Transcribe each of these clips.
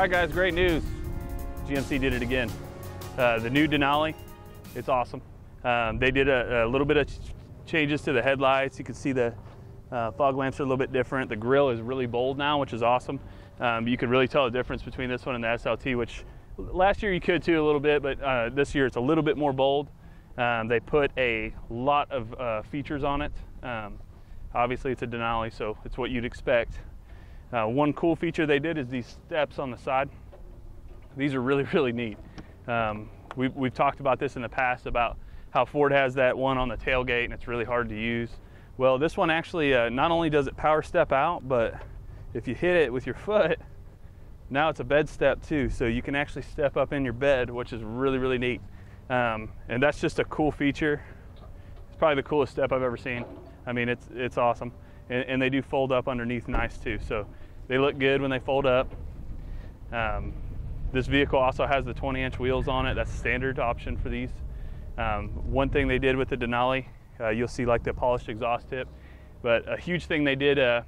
All right, guys, great news. GMC did it again. The new Denali, it's awesome. They did a little bit of changes to the headlights. You can see the fog lamps are a little bit different. The grille is really bold now, which is awesome. You can really tell the difference between this one and the SLT, which last year you could too a little bit, but this year it's a little bit more bold. They put a lot of features on it. Obviously it's a Denali, so it's what you'd expect. One cool feature they did is these steps on the side. These are really, really neat. We've talked about this in the past about how Ford has that one on the tailgate and it's really hard to use. Well, this one actually, not only does it power step out, but if you hit it with your foot, now it's a bed step too. So you can actually step up in your bed, which is really, really neat. And that's just a cool feature. It's probably the coolest step I've ever seen. I mean, it's awesome. And they do fold up underneath nice too. So they look good when they fold up. This vehicle also has the 20-inch wheels on it. That's a standard option for these. One thing they did with the Denali, you'll see like the polished exhaust tip, but a huge thing they did, a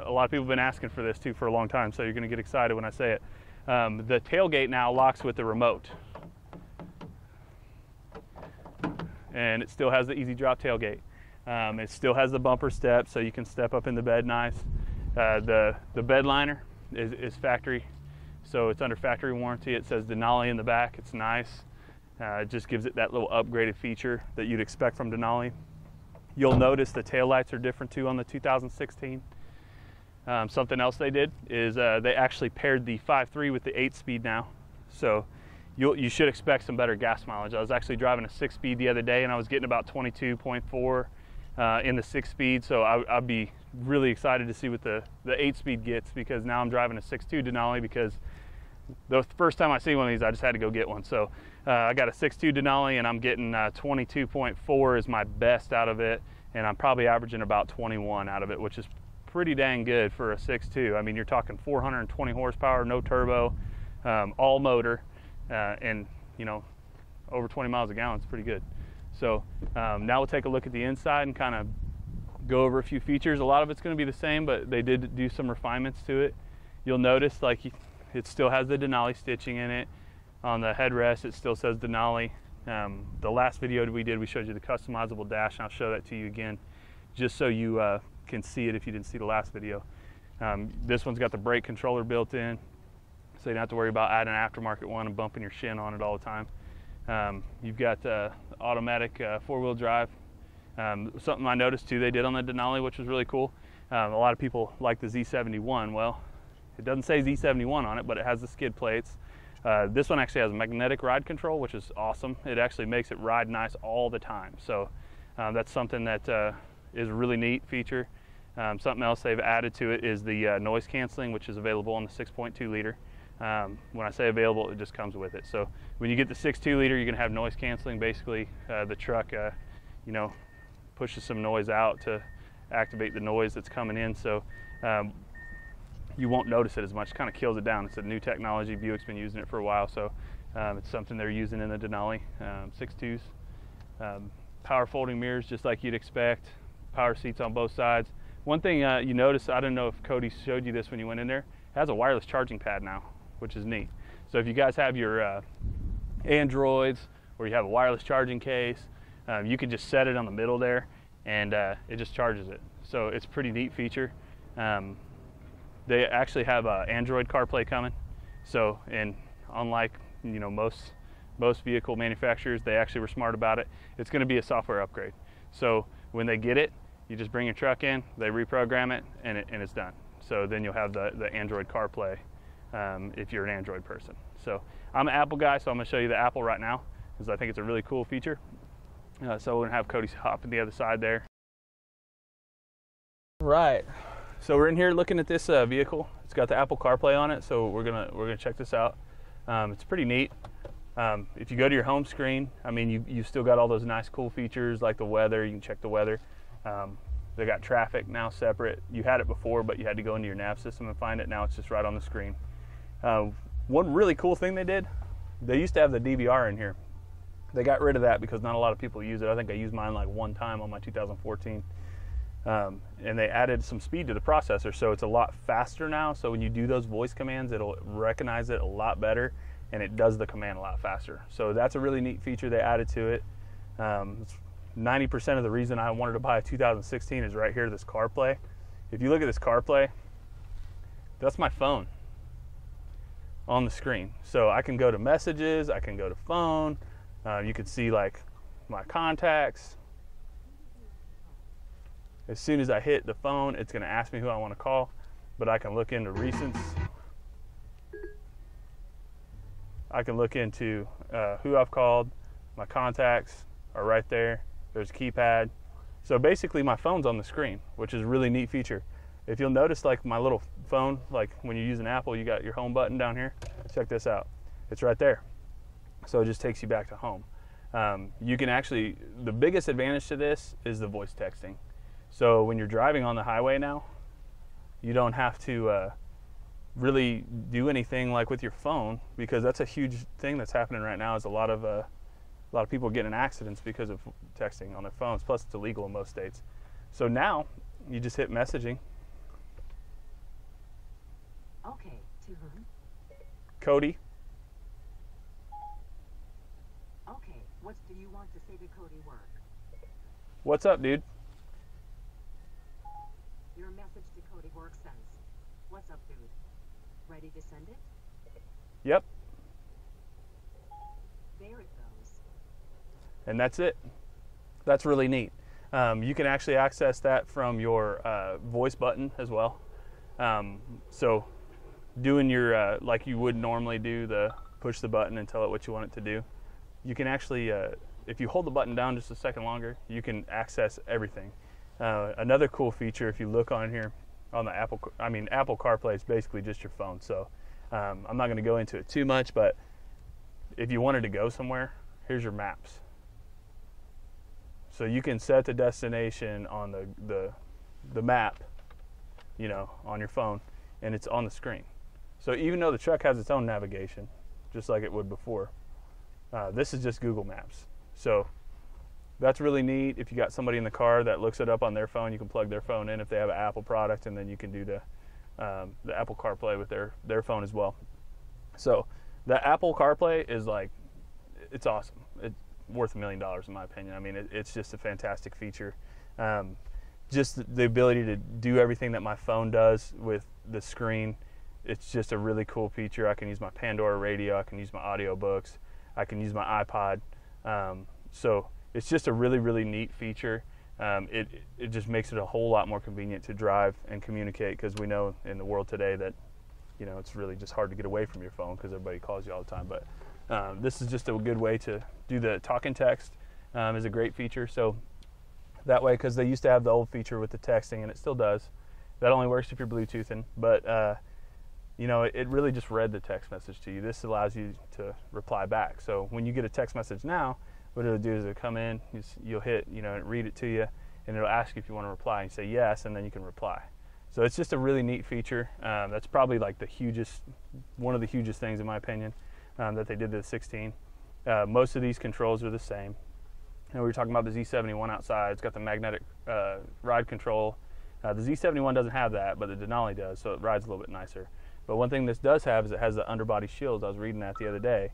lot of people have been asking for this too for a long time, so you're gonna get excited when I say it. The tailgate now locks with the remote. And it still has the easy drop tailgate. It still has the bumper step, so you can step up in the bed nice. The bed liner is factory, so it's under factory warranty. It says Denali in the back. It's nice. It just gives it that little upgraded feature that you'd expect from Denali. You'll notice the taillights are different too on the 2016. Something else they did is they actually paired the 5.3 with the 8-speed now. So you should expect some better gas mileage. I was actually driving a 6-speed the other day and I was getting about 22.4 in the 6-speed. So I'd be really excited to see what the 8-speed gets, because now I'm driving a 6.2 Denali, because the first time I see one of these, I just had to go get one. So I got a 6.2 Denali and I'm getting 22.4 is my best out of it. And I'm probably averaging about 21 out of it, which is pretty dang good for a 6.2. I mean, you're talking 420 horsepower, no turbo, all motor, and you know, over 20 miles a gallon is pretty good. So now we'll take a look at the inside and kind of go over a few features. A lot of it's going to be the same, but they did do some refinements to it. You'll notice like it still has the Denali stitching in it. On the headrest, it still says Denali. The last video we did, we showed you the customizable dash, and I'll show that to you again, just so you can see it if you didn't see the last video. This one's got the brake controller built in, so you don't have to worry about adding an aftermarket one and bumping your shin on it all the time. You've got automatic four-wheel drive. Something I noticed too they did on the Denali, which was really cool. A lot of people like the Z71. Well, it doesn't say Z71 on it, but it has the skid plates. This one actually has magnetic ride control, which is awesome. It actually makes it ride nice all the time. So that's something that is a really neat feature. Something else they've added to it is the noise canceling, which is available on the 6.2 liter. When I say available, it just comes with it. So when you get the 6.2 liter, you're gonna have noise canceling. Basically, the truck, you know, pushes some noise out to activate the noise that's coming in. So you won't notice it as much. Kind of kills it down. It's a new technology. Buick's been using it for a while, so it's something they're using in the Denali 6.2s. Power folding mirrors, just like you'd expect. Power seats on both sides. One thing you notice, I don't know if Cody showed you this when you went in there, it has a wireless charging pad now, which is neat. So if you guys have your Androids, or you have a wireless charging case, you can just set it on the middle there, and it just charges it. So it's a pretty neat feature. They actually have Android CarPlay coming. So, and unlike most vehicle manufacturers, they actually were smart about it. It's going to be a software upgrade. So when they get it, you just bring your truck in, they reprogram it, and it's done. So then you'll have the Android CarPlay if you're an Android person. So I'm an Apple guy, so I'm going to show you the Apple right now, because I think it's a really cool feature. So we're going to have Cody hop on the other side there. Right. So we're in here looking at this vehicle. It's got the Apple CarPlay on it, so we're gonna check this out. It's pretty neat. If you go to your home screen, I mean, you still got all those nice cool features like the weather. You can check the weather. They got traffic now separate. You had it before, but you had to go into your nav system and find it. Now it's just right on the screen. One really cool thing they did, they used to have the DVR in here. They got rid of that because not a lot of people use it. I think I used mine like one time on my 2014. And they added some speed to the processor, so it's a lot faster now. So when you do those voice commands, it'll recognize it a lot better, and it does the command a lot faster. So that's a really neat feature they added to it. 90% of the reason I wanted to buy a 2016 is right here, this CarPlay. If you look at this CarPlay, that's my phone on the screen. So I can go to messages, I can go to phone, you can see like my contacts. As soon as I hit the phone, it's going to ask me who I want to call, but I can look into recents. I can look into who I've called. My contacts are right there. There's a keypad. So basically my phone's on the screen, which is a really neat feature. If you'll notice, like my little phone, like when you use an Apple, you got your home button down here. Check this out. It's right there. So it just takes you back to home. You can actually, the biggest advantage to this is the voice texting. So when you're driving on the highway now, you don't have to really do anything like with your phone, because that's a huge thing that's happening right now. Is a lot of people getting in accidents because of texting on their phones. Plus, it's illegal in most states. So now you just hit messaging. Okay, to whom? Cody. Okay, what do you want to say to Cody Work? What's up, dude? Your message to Cody Work says, "What's up, dude? Ready to send it?" Yep. There it goes. And that's it. That's really neat. You can actually access that from your voice button as well. So doing your, like you would normally do, the push the button and tell it what you want it to do. You can actually, if you hold the button down just a second longer, you can access everything. Another cool feature, if you look on here on the Apple CarPlay is basically just your phone. So I'm not going to go into it too much, but if you wanted to go somewhere, here's your maps. So you can set the destination on the map, you know, on your phone, and it's on the screen. So even though the truck has its own navigation, just like it would before, this is just Google Maps. So that's really neat. If you got somebody in the car that looks it up on their phone, you can plug their phone in if they have an Apple product, and then you can do the Apple CarPlay with their phone as well. So the Apple CarPlay is like, it's awesome. It's worth $1 million in my opinion. I mean, it's just a fantastic feature. Just the ability to do everything that my phone does with the screen. It's just a really cool feature. I can use my Pandora radio. I can use my audiobooks. I can use my iPod. So it's just a really, really neat feature. It just makes it a whole lot more convenient to drive and communicate, because we know in the world today that, you know, it's really just hard to get away from your phone because everybody calls you all the time. But this is just a good way to do the talk and text. Is a great feature. So that way, because they used to have the old feature with the texting, and it still does. That only works if you're Bluetoothing. But you know, it really just read the text message to you. This allows you to reply back. So when you get a text message now, what it'll do is it'll come in, you'll hit, you know, read it to you, and it'll ask you if you want to reply. And you say yes, and then you can reply. So it's just a really neat feature. That's probably like one of the hugest things in my opinion that they did to the 16. Most of these controls are the same. And we were talking about the Z71 outside. It's got the magnetic ride control. The Z71 doesn't have that, but the Denali does, so it rides a little bit nicer. But one thing this does have is it has the underbody shields. I was reading that the other day.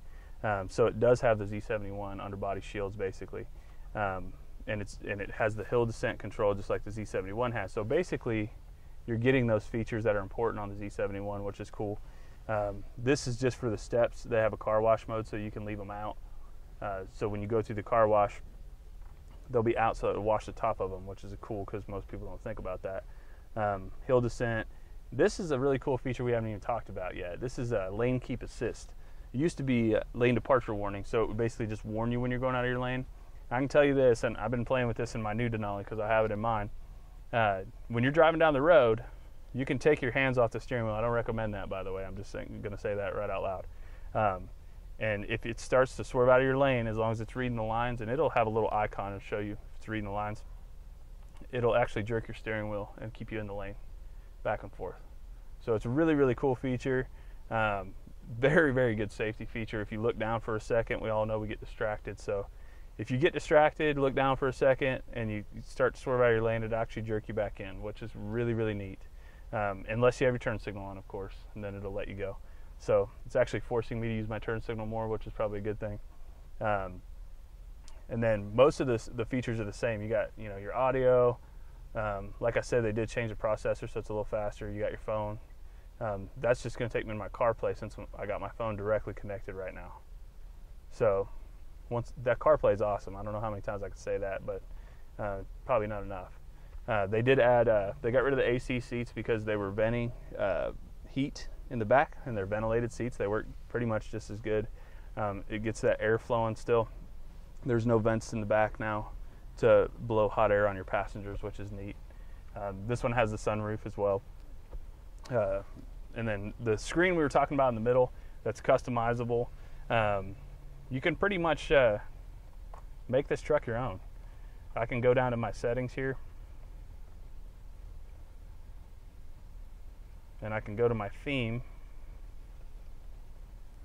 So it does have the Z71 underbody shields basically. And it has the hill descent control just like the Z71 has. So basically you're getting those features that are important on the Z71, which is cool. This is just for the steps. They have a car wash mode, so you can leave them out. So when you go through the car wash, they'll be out so it'll wash the top of them, which is cool because most people don't think about that. Hill descent. This is a really cool feature we haven't even talked about yet. This is a lane keep assist. It used to be lane departure warning, so it would basically just warn you when you're going out of your lane. I can tell you this, and I've been playing with this in my new Denali because I have it in mine. When you're driving down the road, you can take your hands off the steering wheel. I don't recommend that, by the way. I'm just going to say that right out loud. And if it starts to swerve out of your lane, as long as it's reading the lines, and it'll have a little icon to show you if it's reading the lines, it'll actually jerk your steering wheel and keep you in the lane, back and forth. So it's a really, really cool feature. Very, very good safety feature. If you look down for a second, we all know we get distracted. So if you get distracted, look down for a second, and you start to swerve out of your lane, it actually jerk you back in, which is really, really neat. Unless you have your turn signal on, of course, and then it'll let you go. So it's actually forcing me to use my turn signal more, which is probably a good thing. And then most of the features are the same. You got, you know, your audio. Like I said, they did change the processor, so it's a little faster. You got your phone. That's just going to take me to my CarPlay since I got my phone directly connected right now. So once that CarPlay is awesome. I don't know how many times I could say that, but probably not enough. They did add, they got rid of the AC seats because they were venting heat in the back, and they're ventilated seats. They work pretty much just as good. It gets that air flowing still. There's no vents in the back now to blow hot air on your passengers, which is neat. This one has the sunroof as well. And then the screen we were talking about in the middle, that's customizable. You can pretty much make this truck your own. I can go down to my settings here, and I can go to my theme,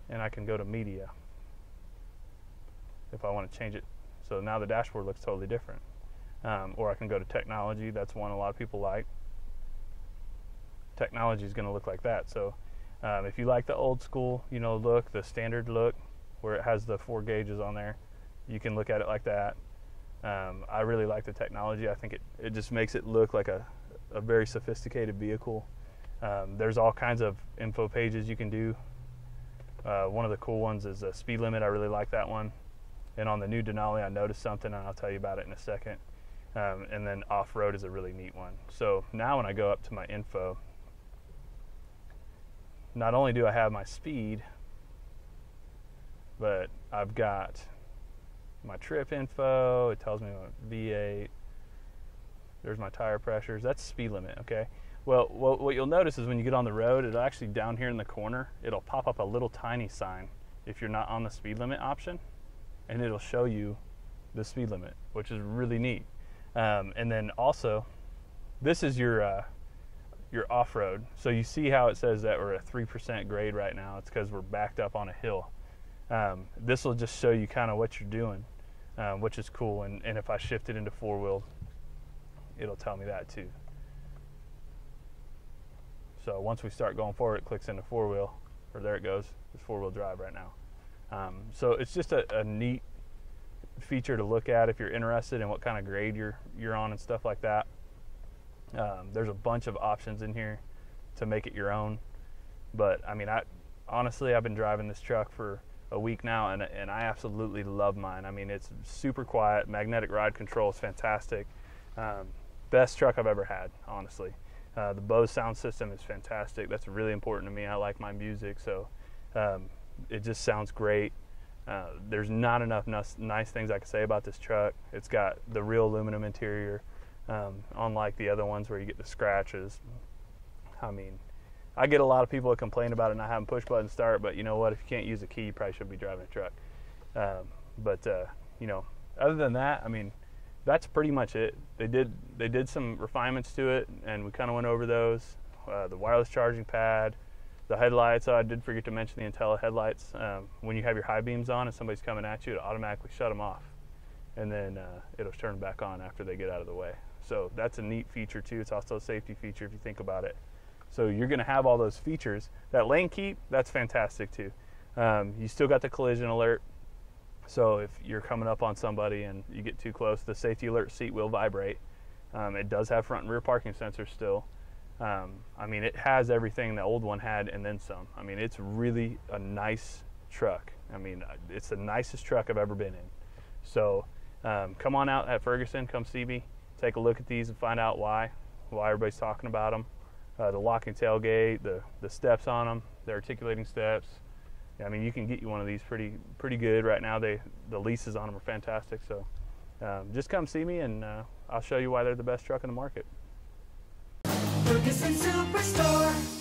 and I can go to media if I want to change it. So now the dashboard looks totally different. Or I can go to technology. That's one a lot of people like. Technology is going to look like that. So if you like the old school, you know, look, the standard look, where it has the 4 gauges on there, you can look at it like that. I really like the technology. I think it just makes it look like a very sophisticated vehicle. There's all kinds of info pages you can do. One of the cool ones is a speed limit. I really like that one. And on the new Denali, I noticed something, and I'll tell you about it in a second. And then off-road is a really neat one. So now when I go up to my info, not only do I have my speed, but I've got my trip info. It tells me my V8. There's my tire pressures. That's speed limit, okay? Well, what you'll notice is when you get on the road, it'll actually, down here in the corner, it'll pop up a little tiny sign if you're not on the speed limit option, and it'll show you the speed limit, which is really neat. And then also, this is your off-road. So you see how it says that we're at 3% grade right now. It's because we're backed up on a hill. This will just show you kind of what you're doing, which is cool. And if I shift it into 4-wheel, it'll tell me that too. So once we start going forward, it clicks into 4-wheel, or there it goes. It's 4-wheel drive right now. So it's just a neat feature to look at if you're interested in what kind of grade you're on and stuff like that. There's a bunch of options in here to make it your own. But I mean, honestly, I've been driving this truck for a week now, and I absolutely love mine. I mean, it's super quiet. Magnetic ride control is fantastic. Best truck I've ever had, honestly. The Bose sound system is fantastic. That's really important to me. I like my music, so it just sounds great. There's not enough nice things I can say about this truck. It's got the real aluminum interior, unlike the other ones where you get the scratches. I mean, I get a lot of people that complain about it not having push button start, but you know what? If you can't use a key, you probably shouldn't be driving a truck. You know, other than that, I mean, that's pretty much it. They did some refinements to it, and we kind of went over those. The wireless charging pad, the headlights. I did forget to mention the Intella headlights. When you have your high beams on and somebody's coming at you, it'll automatically shut them off, and then it'll turn them back on after they get out of the way. So that's a neat feature too. It's also a safety feature if you think about it. So you're going to have all those features. That lane keep, that's fantastic too. You still got the collision alert. So if you're coming up on somebody and you get too close, the safety alert seat will vibrate. It does have front and rear parking sensors still. I mean, it has everything the old one had and then some. I mean, it's really a nice truck. I mean, it's the nicest truck I've ever been in. So come on out at Ferguson, come see me, take a look at these and find out why everybody's talking about them. The locking tailgate, the steps on them, the articulating steps. I mean, you can get you one of these pretty good right now. The leases on them are fantastic. So just come see me, and I'll show you why they're the best truck in the market. Ferguson Superstore.